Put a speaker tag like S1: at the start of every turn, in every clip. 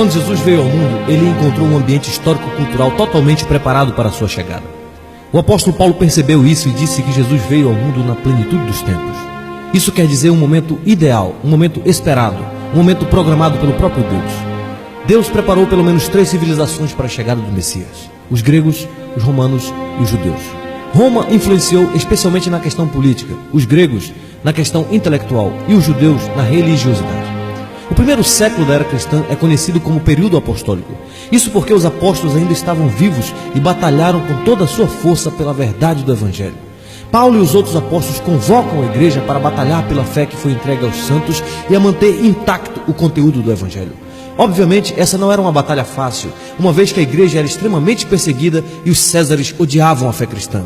S1: Quando Jesus veio ao mundo, ele encontrou um ambiente histórico-cultural totalmente preparado para a sua chegada. O apóstolo Paulo percebeu isso e disse que Jesus veio ao mundo na plenitude dos tempos. Isso quer dizer um momento ideal, um momento esperado, um momento programado pelo próprio Deus. Deus preparou pelo menos 3 civilizações para a chegada do Messias: os gregos, os romanos e os judeus. Roma influenciou especialmente na questão política, os gregos na questão intelectual e os judeus na religiosidade. O primeiro século da era cristã é conhecido como período apostólico. Isso porque os apóstolos ainda estavam vivos e batalharam com toda a sua força pela verdade do Evangelho. Paulo e os outros apóstolos convocam a igreja para batalhar pela fé que foi entregue aos santos e a manter intacto o conteúdo do Evangelho. Obviamente, essa não era uma batalha fácil, uma vez que a igreja era extremamente perseguida e os césares odiavam a fé cristã.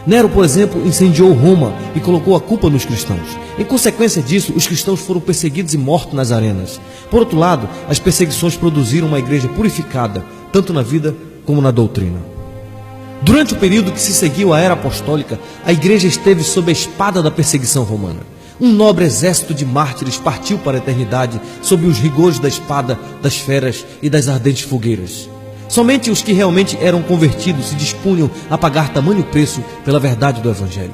S1: Nero, por exemplo, incendiou Roma e colocou a culpa nos cristãos. Em consequência disso, os cristãos foram perseguidos e mortos nas arenas. Por outro lado, as perseguições produziram uma igreja purificada, tanto na vida como na doutrina. Durante o período que se seguiu à era apostólica, a igreja esteve sob a espada da perseguição romana. Um nobre exército de mártires partiu para a eternidade sob os rigores da espada, das feras e das ardentes fogueiras. Somente os que realmente eram convertidos se dispunham a pagar tamanho preço pela verdade do Evangelho.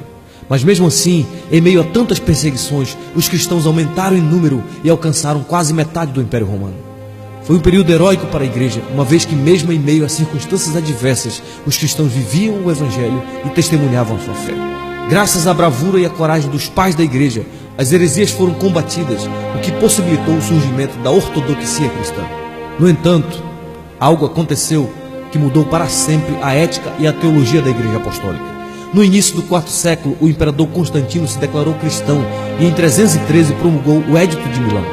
S1: Mas mesmo assim, em meio a tantas perseguições, os cristãos aumentaram em número e alcançaram quase metade do Império Romano. Foi um período heróico para a igreja, uma vez que mesmo em meio a circunstâncias adversas, os cristãos viviam o Evangelho e testemunhavam a sua fé. Graças à bravura e à coragem dos pais da igreja, as heresias foram combatidas, o que possibilitou o surgimento da ortodoxia cristã. No entanto, algo aconteceu que mudou para sempre a ética e a teologia da Igreja Apostólica. No início do 4º século, o imperador Constantino se declarou cristão e em 313 promulgou o Édito de Milão.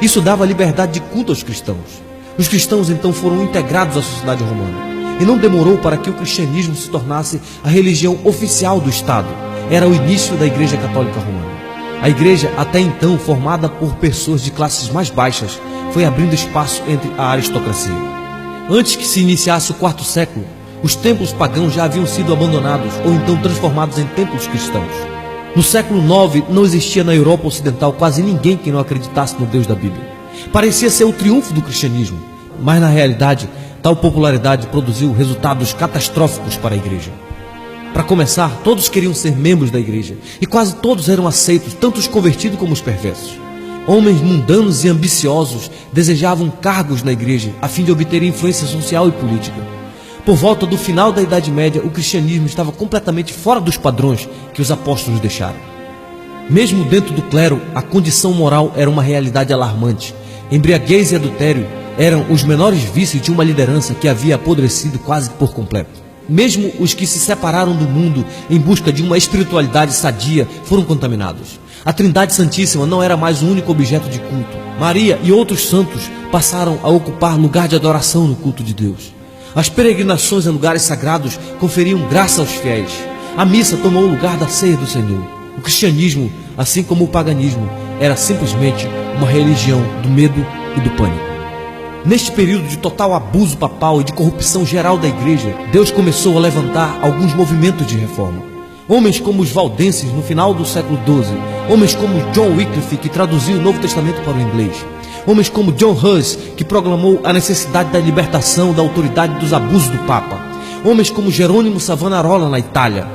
S1: Isso dava liberdade de culto aos cristãos. Os cristãos então foram integrados à sociedade romana. E não demorou para que o cristianismo se tornasse a religião oficial do Estado. Era o início da Igreja Católica Romana. A igreja, até então formada por pessoas de classes mais baixas, foi abrindo espaço entre a aristocracia. Antes que se iniciasse o 4º século, os templos pagãos já haviam sido abandonados ou então transformados em templos cristãos. No século IX, não existia na Europa Ocidental quase ninguém que não acreditasse no Deus da Bíblia. Parecia ser o triunfo do cristianismo, mas na realidade, tal popularidade produziu resultados catastróficos para a igreja. Para começar, todos queriam ser membros da igreja e quase todos eram aceitos, tanto os convertidos como os perversos. Homens mundanos e ambiciosos desejavam cargos na igreja a fim de obter influência social e política. Por volta do final da Idade Média, o cristianismo estava completamente fora dos padrões que os apóstolos deixaram. Mesmo dentro do clero, a condição moral era uma realidade alarmante. Embriaguez e adultério eram os menores vícios de uma liderança que havia apodrecido quase por completo. Mesmo os que se separaram do mundo em busca de uma espiritualidade sadia foram contaminados. A Trindade Santíssima não era mais o único objeto de culto. Maria e outros santos passaram a ocupar lugar de adoração no culto de Deus. As peregrinações em lugares sagrados conferiam graça aos fiéis. A missa tomou o lugar da ceia do Senhor. O cristianismo, assim como o paganismo, era simplesmente uma religião do medo e do pânico. Neste período de total abuso papal e de corrupção geral da igreja, Deus começou a levantar alguns movimentos de reforma. Homens como os valdenses no final do século XII, homens como John Wycliffe, que traduziu o Novo Testamento para o inglês, homens como John Hus, que proclamou a necessidade da libertação da autoridade dos abusos do Papa, homens como Jerônimo Savonarola na Itália.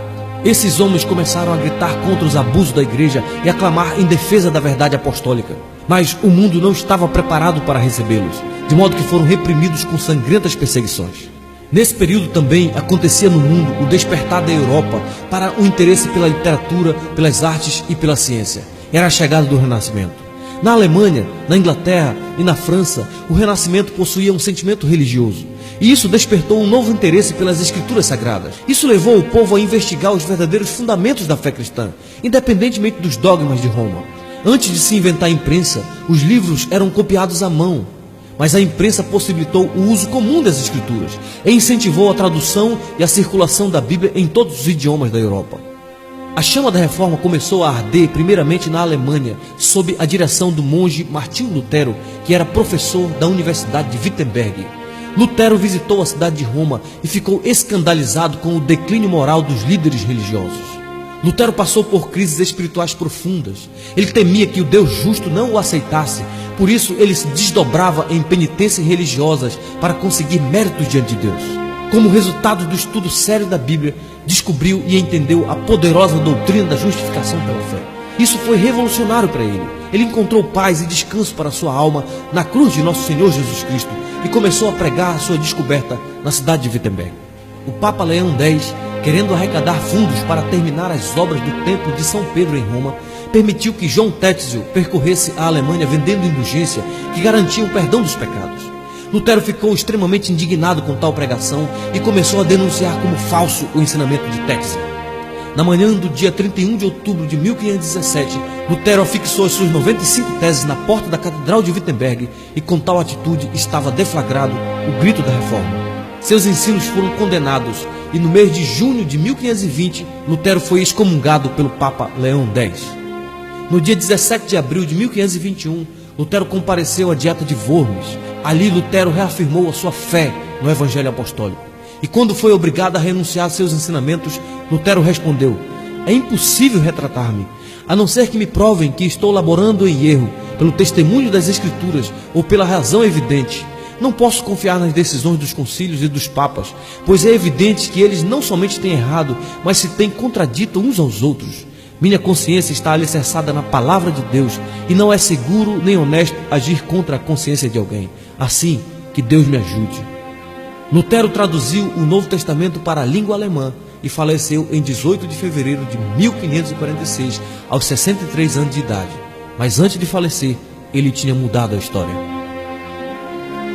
S1: Esses homens começaram a gritar contra os abusos da igreja e a clamar em defesa da verdade apostólica. Mas o mundo não estava preparado para recebê-los, de modo que foram reprimidos com sangrentas perseguições. Nesse período também acontecia no mundo o despertar da Europa para o interesse pela literatura, pelas artes e pela ciência. Era a chegada do Renascimento. Na Alemanha, na Inglaterra e na França, o Renascimento possuía um sentimento religioso. E isso despertou um novo interesse pelas Escrituras Sagradas. Isso levou o povo a investigar os verdadeiros fundamentos da fé cristã, independentemente dos dogmas de Roma. Antes de se inventar a imprensa, os livros eram copiados à mão. Mas a imprensa possibilitou o uso comum das Escrituras e incentivou a tradução e a circulação da Bíblia em todos os idiomas da Europa. A chama da reforma começou a arder primeiramente na Alemanha, sob a direção do monge Martinho Lutero, que era professor da Universidade de Wittenberg. Lutero visitou a cidade de Roma e ficou escandalizado com o declínio moral dos líderes religiosos. Lutero passou por crises espirituais profundas. Ele temia que o Deus justo não o aceitasse. Por isso, ele se desdobrava em penitências religiosas para conseguir méritos diante de Deus. Como resultado do estudo sério da Bíblia, descobriu e entendeu a poderosa doutrina da justificação pela fé. Isso foi revolucionário para ele. Ele encontrou paz e descanso para sua alma na cruz de nosso Senhor Jesus Cristo e começou a pregar a sua descoberta na cidade de Wittenberg. O Papa Leão X, querendo arrecadar fundos para terminar as obras do Templo de São Pedro em Roma, permitiu que João Tetzel percorresse a Alemanha vendendo indulgência que garantia o perdão dos pecados. Lutero ficou extremamente indignado com tal pregação e começou a denunciar como falso o ensinamento de Tetzel. Na manhã do dia 31 de outubro de 1517, Lutero afixou as suas 95 teses na porta da Catedral de Wittenberg e com tal atitude estava deflagrado o grito da Reforma. Seus ensinos foram condenados e no mês de junho de 1520, Lutero foi excomungado pelo Papa Leão X. No dia 17 de abril de 1521, Lutero compareceu à Dieta de Worms. Ali, Lutero reafirmou a sua fé no Evangelho Apostólico. E quando foi obrigado a renunciar a seus ensinamentos, Lutero respondeu: é impossível retratar-me, a não ser que me provem que estou laborando em erro, pelo testemunho das Escrituras ou pela razão evidente. Não posso confiar nas decisões dos concílios e dos papas, pois é evidente que eles não somente têm errado, mas se têm contradito uns aos outros. Minha consciência está alicerçada na palavra de Deus e não é seguro nem honesto agir contra a consciência de alguém. Assim, que Deus me ajude. Lutero traduziu o Novo Testamento para a língua alemã e faleceu em 18 de fevereiro de 1546, aos 63 anos de idade. Mas antes de falecer, ele tinha mudado a história.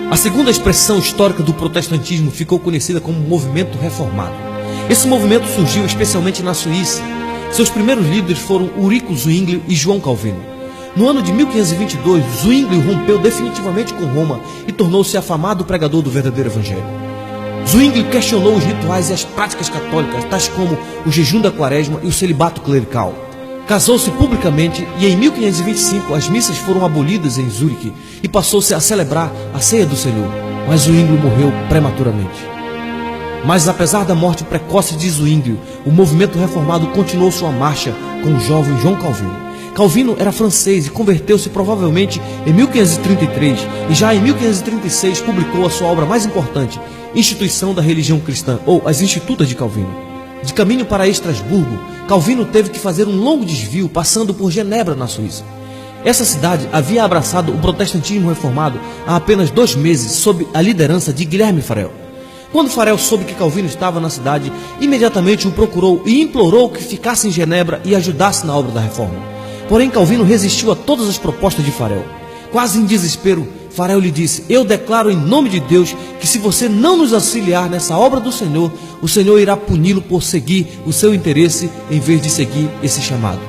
S1: A segunda expressão histórica do protestantismo ficou conhecida como movimento reformado. Esse movimento surgiu especialmente na Suíça. Seus primeiros líderes foram Ulrico Zwingli e João Calvino. No ano de 1522, Zwingli rompeu definitivamente com Roma e tornou-se afamado pregador do verdadeiro evangelho. Zwingli questionou os rituais e as práticas católicas, tais como o jejum da quaresma e o celibato clerical. Casou-se publicamente e em 1525 as missas foram abolidas em Zurique e passou-se a celebrar a ceia do Senhor, mas Zwingli morreu prematuramente. Mas apesar da morte precoce de Zwingli, o movimento reformado continuou sua marcha com o jovem João Calvino. Calvino era francês e converteu-se provavelmente em 1533 e já em 1536 publicou a sua obra mais importante, Instituição da Religião Cristã, ou As Institutas de Calvino. De caminho para Estrasburgo, Calvino teve que fazer um longo desvio passando por Genebra, na Suíça. Essa cidade havia abraçado o protestantismo reformado há apenas 2 meses sob a liderança de Guilherme Farel. Quando Farel soube que Calvino estava na cidade, imediatamente o procurou e implorou que ficasse em Genebra e ajudasse na obra da reforma. Porém, Calvino resistiu a todas as propostas de Farel. Quase em desespero, Farel lhe disse: eu declaro em nome de Deus que se você não nos auxiliar nessa obra do Senhor, o Senhor irá puni-lo por seguir o seu interesse em vez de seguir esse chamado.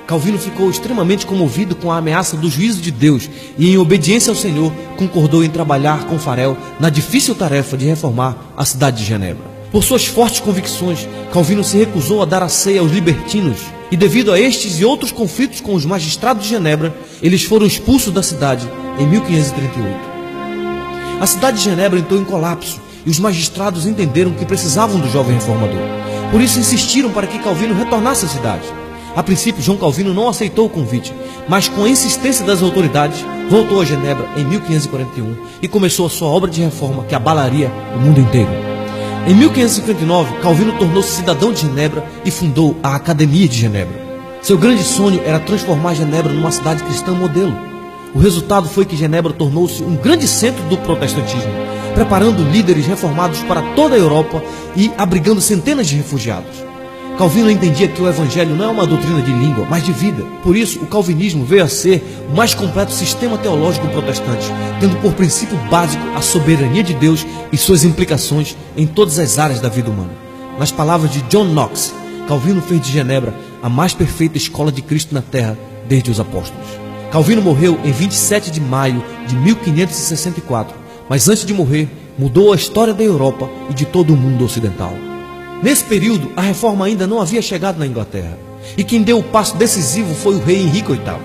S1: Calvino ficou extremamente comovido com a ameaça do juízo de Deus e, em obediência ao Senhor, concordou em trabalhar com Farel na difícil tarefa de reformar a cidade de Genebra. Por suas fortes convicções, Calvino se recusou a dar a ceia aos libertinos e, devido a estes e outros conflitos com os magistrados de Genebra, eles foram expulsos da cidade em 1538. A cidade de Genebra entrou em colapso e os magistrados entenderam que precisavam do jovem reformador. Por isso insistiram para que Calvino retornasse à cidade. A princípio, João Calvino não aceitou o convite, mas com a insistência das autoridades, voltou a Genebra em 1541 e começou a sua obra de reforma que abalaria o mundo inteiro. Em 1559, Calvino tornou-se cidadão de Genebra e fundou a Academia de Genebra. Seu grande sonho era transformar Genebra numa cidade cristã modelo. O resultado foi que Genebra tornou-se um grande centro do protestantismo, preparando líderes reformados para toda a Europa e abrigando centenas de refugiados. Calvino entendia que o evangelho não é uma doutrina de língua, mas de vida. Por isso, o calvinismo veio a ser o mais completo sistema teológico protestante, tendo por princípio básico a soberania de Deus e suas implicações em todas as áreas da vida humana. Nas palavras de John Knox, Calvino fez de Genebra a mais perfeita escola de Cristo na terra desde os apóstolos. Calvino morreu em 27 de maio de 1564, mas antes de morrer, mudou a história da Europa e de todo o mundo ocidental. Nesse período, a reforma ainda não havia chegado na Inglaterra, e quem deu o passo decisivo foi o rei Henrique VIII.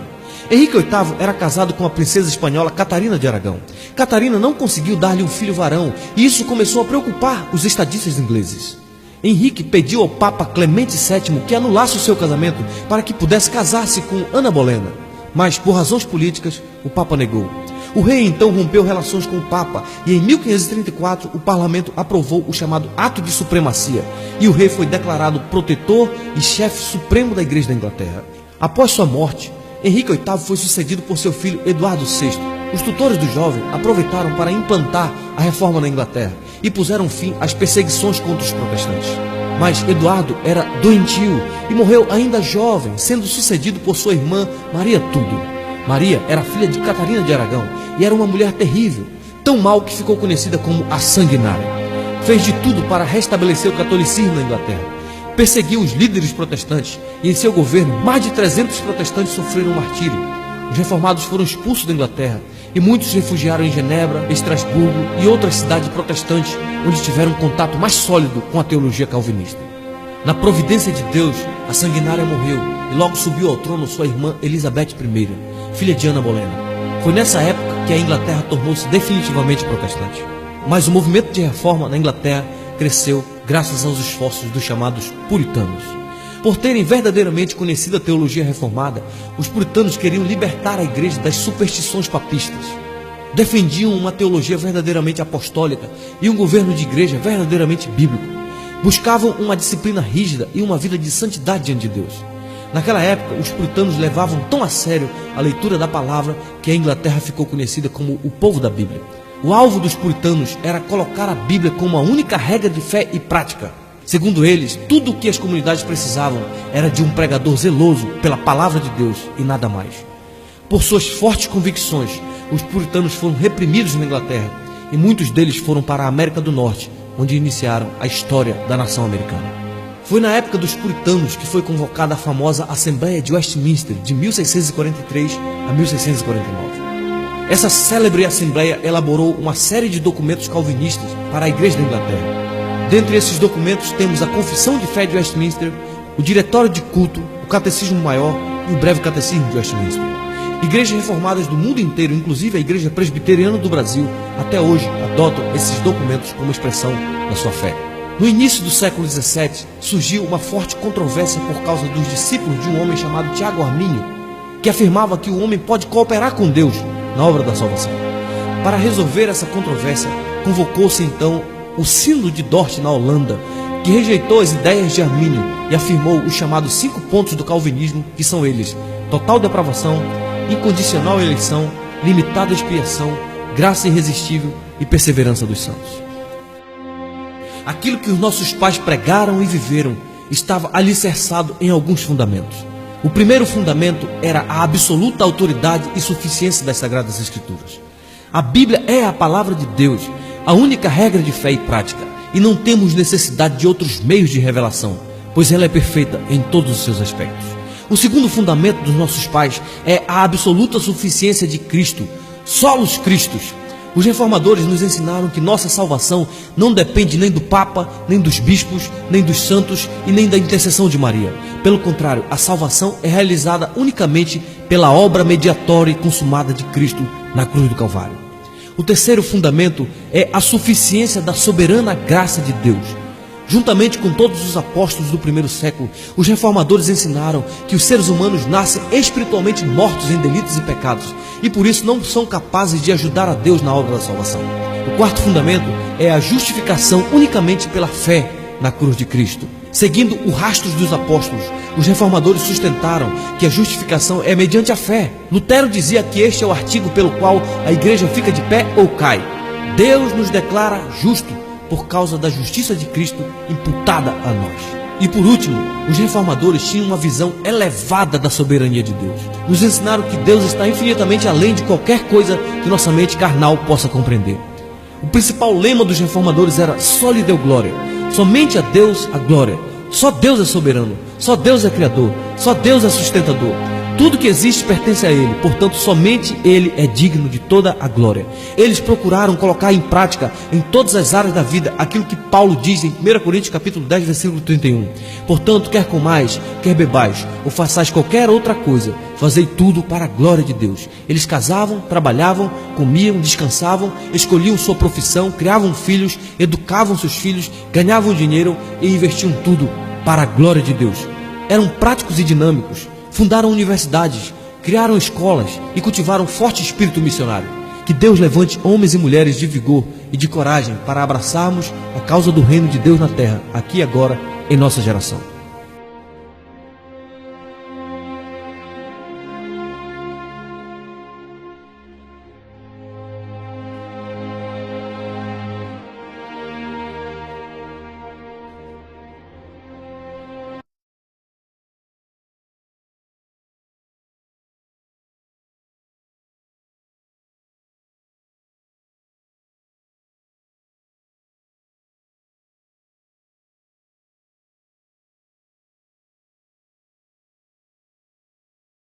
S1: Henrique VIII era casado com a princesa espanhola Catarina de Aragão. Catarina não conseguiu dar-lhe um filho varão, e isso começou a preocupar os estadistas ingleses. Henrique pediu ao Papa Clemente VII que anulasse o seu casamento para que pudesse casar-se com Ana Bolena, mas por razões políticas o Papa negou. O rei então rompeu relações com o Papa e em 1534 o parlamento aprovou o chamado Ato de Supremacia e o rei foi declarado protetor e chefe supremo da Igreja da Inglaterra. Após sua morte, Henrique VIII foi sucedido por seu filho Eduardo VI. Os tutores do jovem aproveitaram para implantar a reforma na Inglaterra e puseram fim às perseguições contra os protestantes. Mas Eduardo era doentio e morreu ainda jovem, sendo sucedido por sua irmã Maria Tudo. Maria era filha de Catarina de Aragão e era uma mulher terrível, tão mal que ficou conhecida como a Sanguinária. Fez de tudo para restabelecer o catolicismo na Inglaterra. Perseguiu os líderes protestantes e em seu governo mais de 300 protestantes sofreram martírio. Os reformados foram expulsos da Inglaterra e muitos se refugiaram em Genebra, Estrasburgo e outras cidades protestantes onde tiveram um contato mais sólido com a teologia calvinista. Na providência de Deus, a Sanguinária morreu e logo subiu ao trono sua irmã Elizabeth I, filha de Ana Bolena. Foi nessa época que a Inglaterra tornou-se definitivamente protestante. Mas o movimento de reforma na Inglaterra cresceu graças aos esforços dos chamados puritanos. Por terem verdadeiramente conhecido a teologia reformada, os puritanos queriam libertar a igreja das superstições papistas. Defendiam uma teologia verdadeiramente apostólica e um governo de igreja verdadeiramente bíblico. Buscavam uma disciplina rígida e uma vida de santidade diante de Deus. Naquela época, os puritanos levavam tão a sério a leitura da palavra que a Inglaterra ficou conhecida como o povo da Bíblia. O alvo dos puritanos era colocar a Bíblia como a única regra de fé e prática. Segundo eles, tudo o que as comunidades precisavam era de um pregador zeloso pela palavra de Deus e nada mais. Por suas fortes convicções, os puritanos foram reprimidos na Inglaterra e muitos deles foram para a América do Norte, onde iniciaram a história da nação americana. Foi na época dos puritanos que foi convocada a famosa Assembleia de Westminster, de 1643 a 1649. Essa célebre Assembleia elaborou uma série de documentos calvinistas para a Igreja da Inglaterra. Dentre esses documentos temos a Confissão de Fé de Westminster, o Diretório de Culto, o Catecismo Maior e o Breve Catecismo de Westminster. Igrejas reformadas do mundo inteiro, inclusive a Igreja Presbiteriana do Brasil, até hoje adotam esses documentos como expressão da sua fé. No início do século XVII, surgiu uma forte controvérsia por causa dos discípulos de um homem chamado Tiago Armínio, que afirmava que o homem pode cooperar com Deus na obra da salvação. Para resolver essa controvérsia, convocou-se então o Sínodo de Dort, na Holanda, que rejeitou as ideias de Armínio e afirmou os chamados 5 pontos do calvinismo, que são eles: total depravação, incondicional eleição, limitada expiação, graça irresistível e perseverança dos santos. Aquilo que os nossos pais pregaram e viveram estava alicerçado em alguns fundamentos. O primeiro fundamento era a absoluta autoridade e suficiência das Sagradas Escrituras. A Bíblia é a palavra de Deus, a única regra de fé e prática, e não temos necessidade de outros meios de revelação, pois ela é perfeita em todos os seus aspectos. O segundo fundamento dos nossos pais é a absoluta suficiência de Cristo, solos Cristos. Os reformadores nos ensinaram que nossa salvação não depende nem do Papa, nem dos bispos, nem dos santos e nem da intercessão de Maria. Pelo contrário, a salvação é realizada unicamente pela obra mediatória e consumada de Cristo na cruz do Calvário. O terceiro fundamento é a suficiência da soberana graça de Deus. Juntamente com todos os apóstolos do primeiro século, os reformadores ensinaram que os seres humanos nascem espiritualmente mortos em delitos e pecados e por isso não são capazes de ajudar a Deus na obra da salvação. O quarto fundamento é a justificação unicamente pela fé na cruz de Cristo. Seguindo o rastro dos apóstolos, os reformadores sustentaram que a justificação é mediante a fé. Lutero dizia que este é o artigo pelo qual a igreja fica de pé ou cai. Deus nos declara justo por causa da justiça de Cristo imputada a nós. E por último, os reformadores tinham uma visão elevada da soberania de Deus. Nos ensinaram que Deus está infinitamente além de qualquer coisa que nossa mente carnal possa compreender. O principal lema dos reformadores era só lhe deu glória. Somente a Deus a glória. Só Deus é soberano. Só Deus é criador. Só Deus é sustentador. Tudo que existe pertence a Ele, portanto somente Ele é digno de toda a glória. Eles procuraram colocar em prática em todas as áreas da vida aquilo que Paulo diz em 1 Coríntios capítulo 10, versículo 31. Portanto, quer comais, quer bebais, ou façais qualquer outra coisa, fazei tudo para a glória de Deus. Eles casavam, trabalhavam, comiam, descansavam, escolhiam sua profissão, criavam filhos, educavam seus filhos, ganhavam dinheiro e investiam tudo para a glória de Deus. Eram práticos e dinâmicos. Fundaram universidades, criaram escolas e cultivaram um forte espírito missionário. Que Deus levante homens e mulheres de vigor e de coragem para abraçarmos a causa do reino de Deus na terra, aqui e agora, em nossa geração.